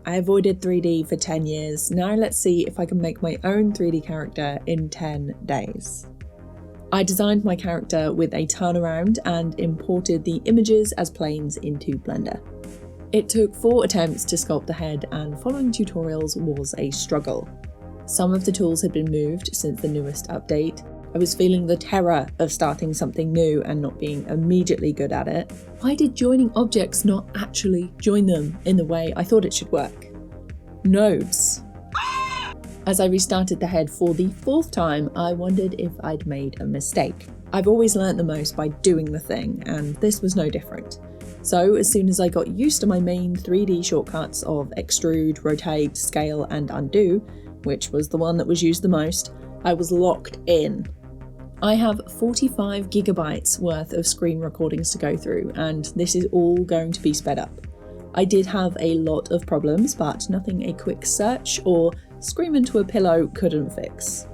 I avoided 3D for 10 years, now let's see if I can make my own 3D character in 10 days. I designed my character with a turnaround and imported the images as planes into Blender. It took 4 attempts to sculpt the head, and following tutorials was a struggle. Some of the tools had been moved since the newest update. I was feeling the terror of starting something new and not being immediately good at it. Why did joining objects not actually join them in the way I thought it should work? Nodes. As I restarted the head for the 4th time, I wondered if I'd made a mistake. I've always learnt the most by doing the thing, and this was no different. So as soon as I got used to my main 3D shortcuts of extrude, rotate, scale, and undo, which was the one that was used the most, I was locked in. I have 45 gigabytes worth of screen recordings to go through, and this is all going to be sped up. I did have a lot of problems, but nothing a quick search or scream into a pillow couldn't fix.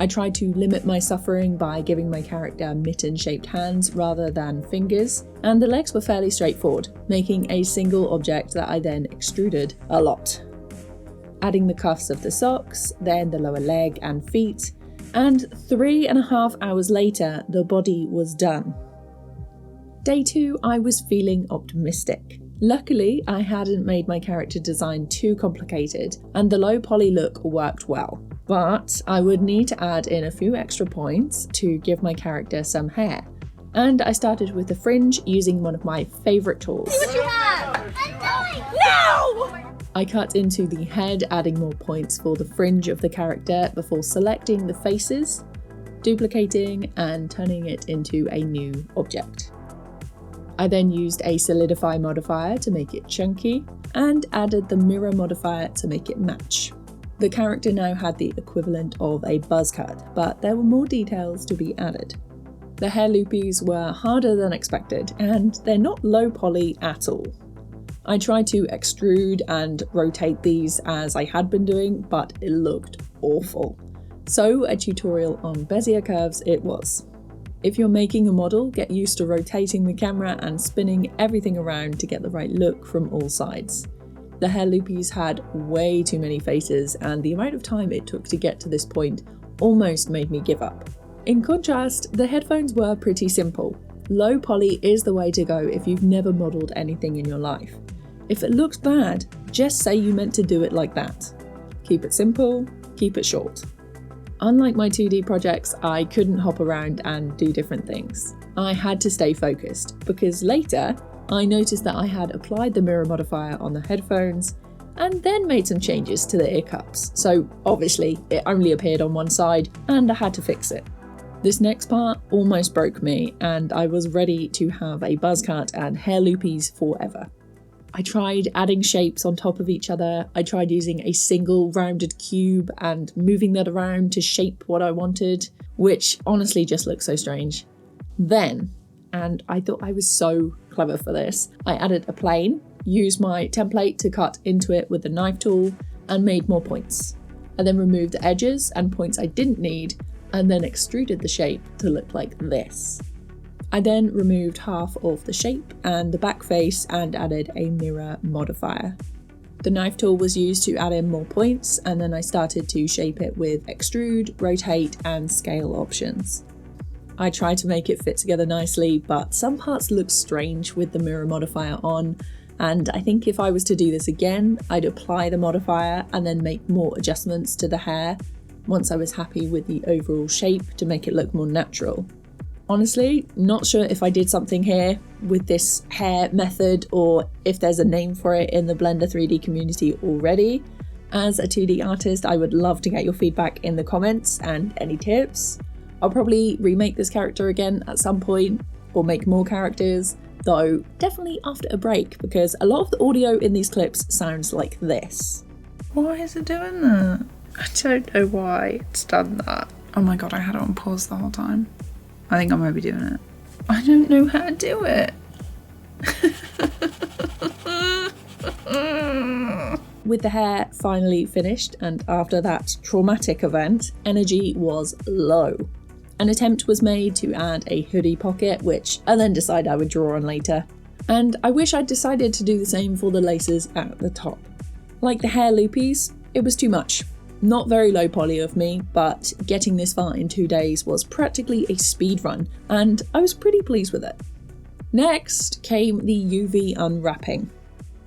I tried to limit my suffering by giving my character mitten-shaped hands rather than fingers, and the legs were fairly straightforward, making a single object that I then extruded a lot. Adding the cuffs of the socks, then the lower leg and feet, and 3.5 hours later, the body was done. Day 2, I was feeling optimistic. Luckily, I hadn't made my character design too complicated, and the low poly look worked well. But I would need to add in a few extra points to give my character some hair. And I started with the fringe using one of my favourite tools. See what you have! No! I cut into the head, adding more points for the fringe of the character before selecting the faces, duplicating and turning it into a new object. I then used a solidify modifier to make it chunky and added the mirror modifier to make it match. The character now had the equivalent of a buzz cut, but there were more details to be added. The hair loopies were harder than expected, and they're not low poly at all. I tried to extrude and rotate these as I had been doing, but it looked awful. So a tutorial on Bezier curves it was. If you're making a model, get used to rotating the camera and spinning everything around to get the right look from all sides. The hair loopies had way too many faces, and the amount of time it took to get to this point almost made me give up. In contrast, the headphones were pretty simple. Low poly is the way to go if you've never modelled anything in your life. If it looks bad, just say you meant to do it like that. Keep it simple, keep it short. Unlike my 2D projects, I couldn't hop around and do different things. I had to stay focused, because later I noticed that I had applied the mirror modifier on the headphones and then made some changes to the ear cups. So obviously it only appeared on one side and I had to fix it. This next part almost broke me, and I was ready to have a buzz cut and hair loopies forever. I tried adding shapes on top of each other. I tried using a single rounded cube and moving that around to shape what I wanted, which honestly just looked so strange. Then, and I thought I was so clever for this, I added a plane, used my template to cut into it with the knife tool, and made more points. I then removed the edges and points I didn't need, and then extruded the shape to look like this. I then removed half of the shape and the back face and added a mirror modifier. The knife tool was used to add in more points, and then I started to shape it with extrude, rotate, and scale options. I tried to make it fit together nicely, but some parts looked strange with the mirror modifier on, and I think if I was to do this again, I'd apply the modifier and then make more adjustments to the hair once I was happy with the overall shape to make it look more natural. Honestly, not sure if I did something here with this hair method or if there's a name for it in the Blender 3D community already. As a 2D artist, I would love to get your feedback in the comments and any tips. I'll probably remake this character again at some point or make more characters, though definitely after a break, because a lot of the audio in these clips sounds like this. Why is it doing that? I don't know why it's done that. Oh my god, I had it on pause the whole time. I think I might be doing it. I don't know how to do it. With the hair finally finished, and after that traumatic event, energy was low. An attempt was made to add a hoodie pocket, which I then decided I would draw on later. And I wish I'd decided to do the same for the laces at the top. Like the hair loopies, it was too much. Not very low poly of me, but getting this far in 2 days was practically a speed run, and I was pretty pleased with it. Next came the UV unwrapping.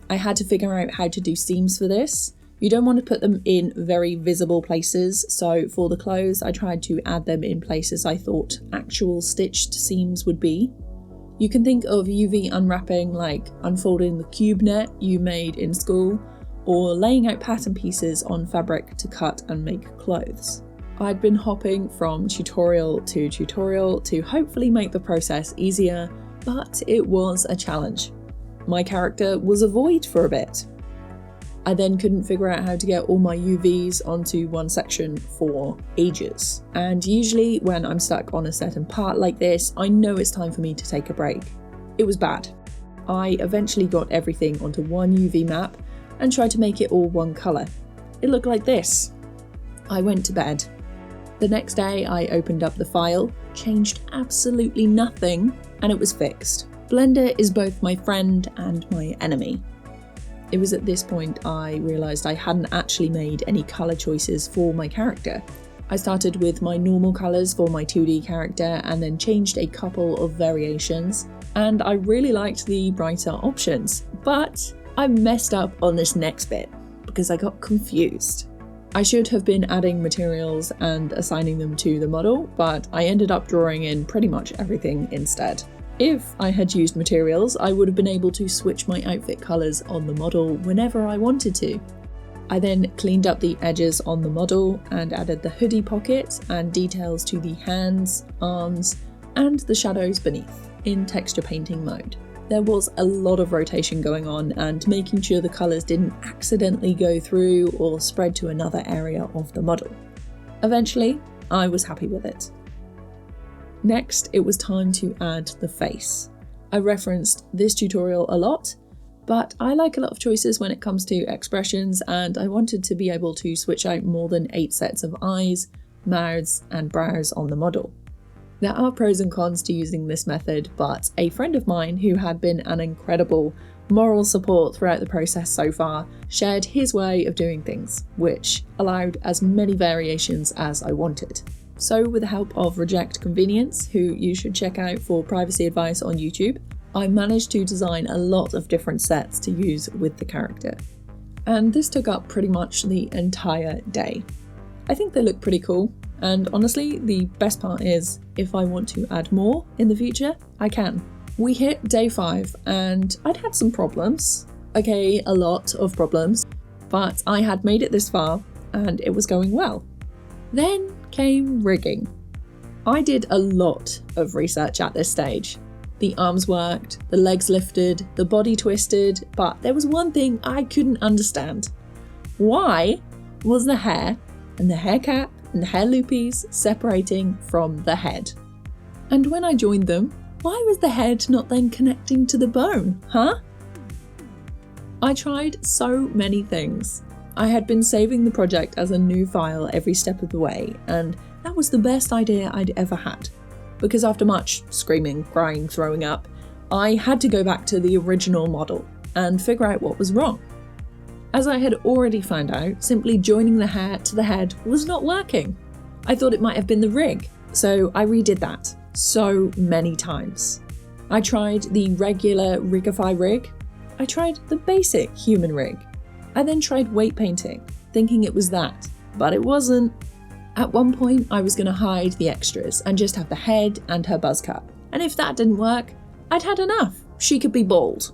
I had to figure out how to do seams for this. You don't want to put them in very visible places, so for the clothes I tried to add them in places I thought actual stitched seams would be. You can think of UV unwrapping like unfolding the cube net you made in school, or laying out pattern pieces on fabric to cut and make clothes. I'd been hopping from tutorial to hopefully make the process easier, but it was a challenge. My character was a void for a bit. I then couldn't figure out how to get all my UVs onto one section for ages. And usually when I'm stuck on a certain part like this, I know it's time for me to take a break. It was bad. I eventually got everything onto one UV map and tried to make it all one colour. It looked like this. I went to bed. The next day I opened up the file, changed absolutely nothing, and it was fixed. Blender is both my friend and my enemy. It was at this point I realised I hadn't actually made any colour choices for my character. I started with my normal colours for my 2D character and then changed a couple of variations, and I really liked the brighter options, but I messed up on this next bit because I got confused. I should have been adding materials and assigning them to the model, but I ended up drawing in pretty much everything instead. If I had used materials, I would have been able to switch my outfit colours on the model whenever I wanted to. I then cleaned up the edges on the model and added the hoodie pockets and details to the hands, arms, and the shadows beneath in texture painting mode. There was a lot of rotation going on and making sure the colours didn't accidentally go through or spread to another area of the model. Eventually, I was happy with it. Next, it was time to add the face. I referenced this tutorial a lot, but I like a lot of choices when it comes to expressions, and I wanted to be able to switch out more than 8 sets of eyes, mouths, and brows on the model. There are pros and cons to using this method, but a friend of mine who had been an incredible moral support throughout the process so far shared his way of doing things, which allowed as many variations as I wanted. So with the help of Reject Convenience, who you should check out for privacy advice on YouTube, I managed to design a lot of different sets to use with the character. And this took up pretty much the entire day. I think they look pretty cool. And honestly, the best part is, if I want to add more in the future, I can. We hit day 5 and I'd had some problems. Okay, a lot of problems, but I had made it this far and it was going well. Then came rigging. I did a lot of research at this stage. The arms worked, the legs lifted, the body twisted, but there was one thing I couldn't understand. Why was the hair and the hair cap and the hair loopies separating from the head? And when I joined them, why was the head not then connecting to the bone, huh? I tried so many things. I had been saving the project as a new file every step of the way, and that was the best idea I'd ever had. Because after much screaming, crying, throwing up, I had to go back to the original model and figure out what was wrong. As I had already found out, simply joining the hair to the head was not working. I thought it might have been the rig, so I redid that so many times. I tried the regular Rigify rig. I tried the basic human rig. I then tried weight painting, thinking it was that, but it wasn't. At one point, I was going to hide the extras and just have the head and her buzz cut. And if that didn't work, I'd had enough. She could be bald.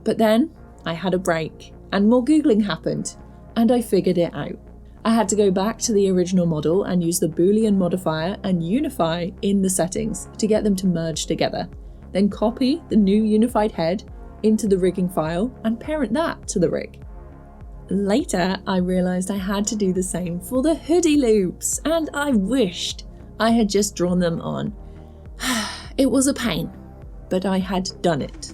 But then I had a break and more Googling happened and I figured it out. I had to go back to the original model and use the Boolean modifier and unify in the settings to get them to merge together. Then copy the new unified head into the rigging file and parent that to the rig. Later, I realised I had to do the same for the hoodie loops, and I wished I had just drawn them on. It was a pain, but I had done it.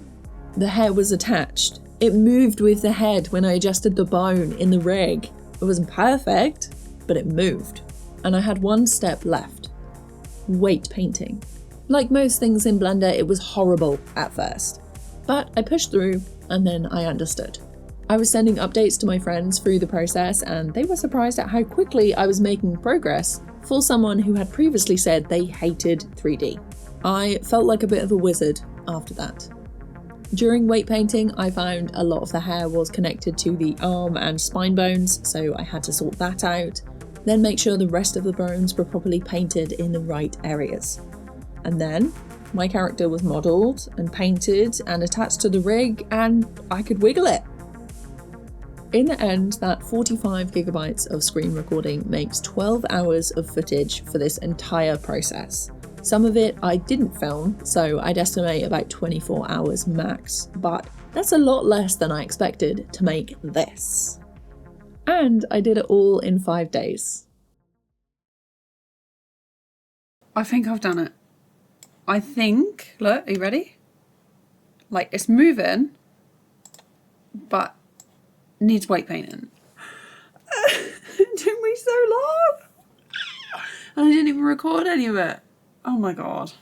The hair was attached. It moved with the head when I adjusted the bone in the rig. It wasn't perfect, but it moved. And I had one step left. Weight painting. Like most things in Blender, it was horrible at first. But I pushed through, and then I understood. I was sending updates to my friends through the process, and they were surprised at how quickly I was making progress for someone who had previously said they hated 3D. I felt like a bit of a wizard after that. During weight painting, I found a lot of the hair was connected to the arm and spine bones, so I had to sort that out, then make sure the rest of the bones were properly painted in the right areas. And then my character was modelled and painted and attached to the rig, and I could wiggle it. In the end, that 45 gigabytes of screen recording makes 12 hours of footage for this entire process. Some of it I didn't film, so I'd estimate about 24 hours max, but that's a lot less than I expected to make this. And I did it all in 5 days. I think I've done it. I think, look, are you ready? Like, it's moving, but needs weight painting. It took me so long. And I didn't even record any of it. Oh my God.